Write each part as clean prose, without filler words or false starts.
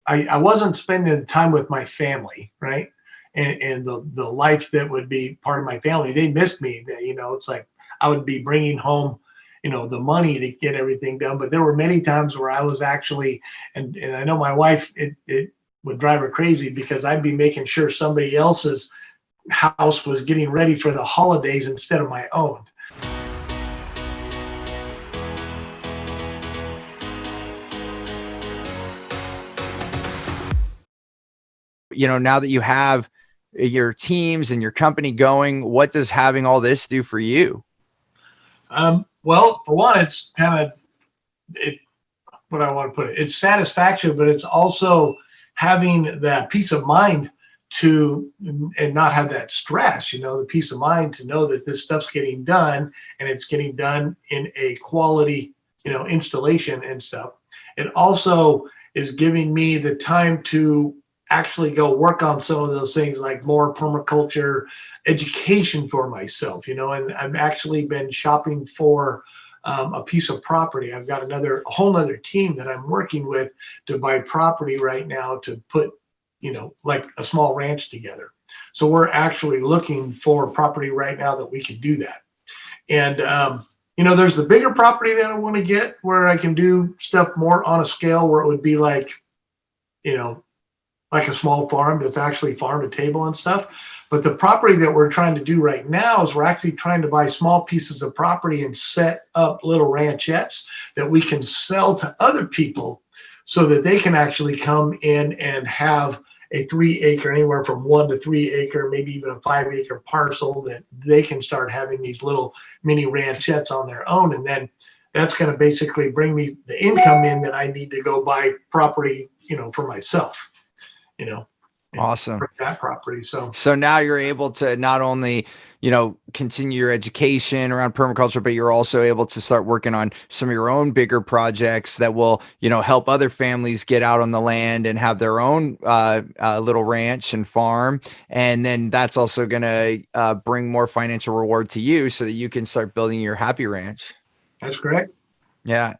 I wasn't spending time with my family, right? And the life that would be part of my family, they missed me. It's like I would be bringing home, the money to get everything done. But there were many times where I was actually, and I know my wife, it would drive her crazy because I'd be making sure somebody else's house was getting ready for the holidays instead of my own. Now that you have your teams and your company going, what does having all this do for you? Well, for one, it's kind of what I want to put it. It's satisfaction, but it's also having that peace of mind and not have that stress, the peace of mind to know that this stuff's getting done and it's getting done in a quality, installation and stuff. It also is giving me the time to actually go work on some of those things, like more permaculture education for myself, and I've actually been shopping for a piece of property. I've got a whole nother team that I'm working with to buy property right now to put, like a small ranch together. So we're actually looking for property right now that we can do that. And, there's the bigger property that I want to get where I can do stuff more on a scale where it would be like, like a small farm that's actually farm to table and stuff. But the property that we're trying to do right now is we're actually trying to buy small pieces of property and set up little ranchettes that we can sell to other people so that they can actually come in and have a 3 acre, anywhere from 1 to 3 acre, maybe even a 5 acre parcel that they can start having these little mini ranchettes on their own. And then that's going to basically bring me the income in that I need to go buy property, for myself. Awesome. That property. So now you're able to not only, continue your education around permaculture, but you're also able to start working on some of your own bigger projects that will, help other families get out on the land and have their own little ranch and farm. And then that's also going to bring more financial reward to you so that you can start building your happy ranch. That's correct. Yeah,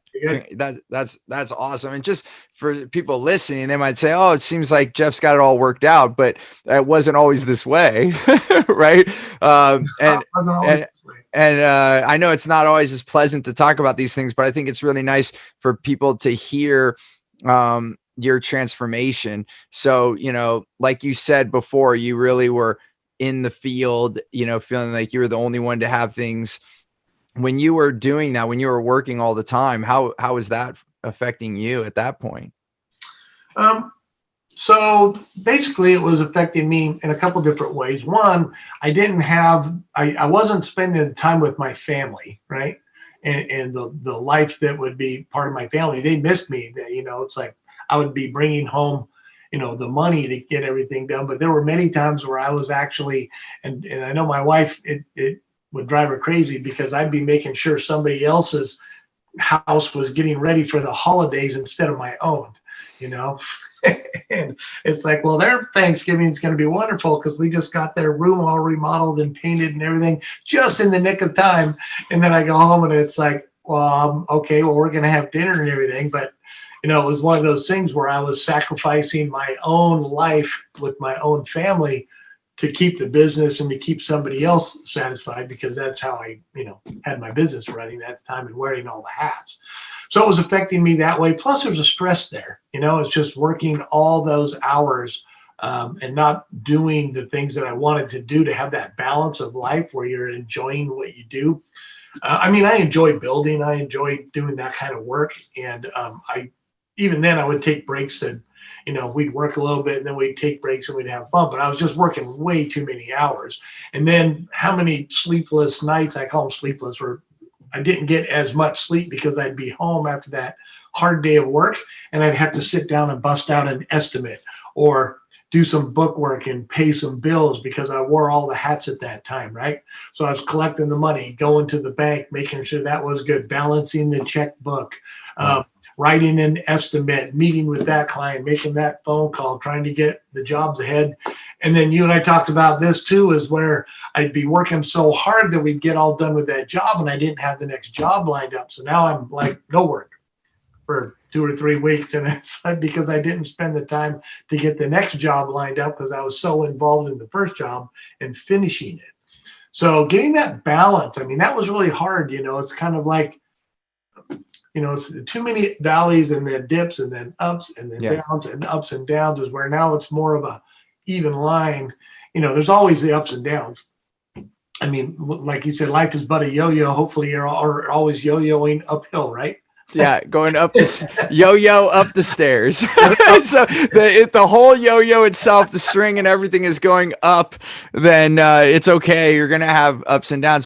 that's awesome. And just for people listening, they might say, "Oh, it seems like Jeff's got it all worked out," but it wasn't always this way, right? And I know it's not always as pleasant to talk about these things, but I think it's really nice for people to hear your transformation. So, like you said before, you really were in the field, feeling like you were the only one to have things. When you were doing that, when you were working all the time, how was that affecting you at that point? So basically it was affecting me in a couple different ways. One, I wasn't spending time with my family, right? And the life that would be part of my family, they missed me. It's like I would be bringing home, the money to get everything done. But there were many times where I was actually, and I know my wife, it would drive her crazy because I'd be making sure somebody else's house was getting ready for the holidays instead of my own, and it's like, well, their Thanksgiving is going to be wonderful because we just got their room all remodeled and painted and everything just in the nick of time. And then I go home and it's like, well, okay, well, we're going to have dinner and everything. But, it was one of those things where I was sacrificing my own life with my own family to keep the business and to keep somebody else satisfied, because that's how I, had my business running at the time and wearing all the hats. So it was affecting me that way. Plus there's a stress there, it's just working all those hours and not doing the things that I wanted to do to have that balance of life where you're enjoying what you do. I enjoy building. I enjoy doing that kind of work. And even then I would take breaks and, we'd work a little bit and then we'd take breaks and we'd have fun, but I was just working way too many hours. And then how many sleepless nights, I call them sleepless, where I didn't get as much sleep because I'd be home after that hard day of work and I'd have to sit down and bust out an estimate or do some book work and pay some bills because I wore all the hats at that time, right? So I was collecting the money, going to the bank, making sure that was good, balancing the checkbook, writing an estimate, meeting with that client, making that phone call, trying to get the jobs ahead. And then you and I talked about this too, is where I'd be working so hard that we'd get all done with that job and I didn't have the next job lined up. So now I'm like no work for 2 or 3 weeks. And it's like because I didn't spend the time to get the next job lined up because I was so involved in the first job and finishing it. So getting that balance, I mean, that was really hard. It's kind of like, it's too many valleys and then dips and then ups and then downs and ups and downs, is where now it's more of a even line. There's always the ups and downs. I mean, like you said, life is but a yo-yo. Hopefully you're always yo-yoing uphill, right? Yeah, going up this yo-yo up the stairs. So the whole yo-yo itself, the string and everything is going up, then it's okay. You're going to have ups and downs.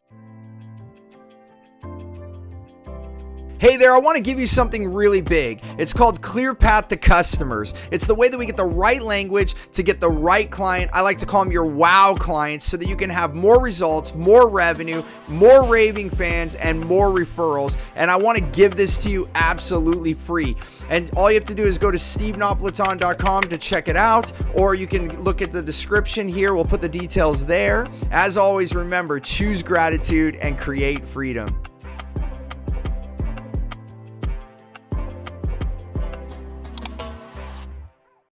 Hey there, I want to give you something really big. It's called Clear Path to Customers. It's the way that we get the right language to get the right client. I like to call them your wow clients, so that you can have more results, more revenue, more raving fans, and more referrals. And I want to give this to you absolutely free. And all you have to do is go to stevenapolitan.com to check it out, or you can look at the description here. We'll put the details there. As always, remember, choose gratitude and create freedom.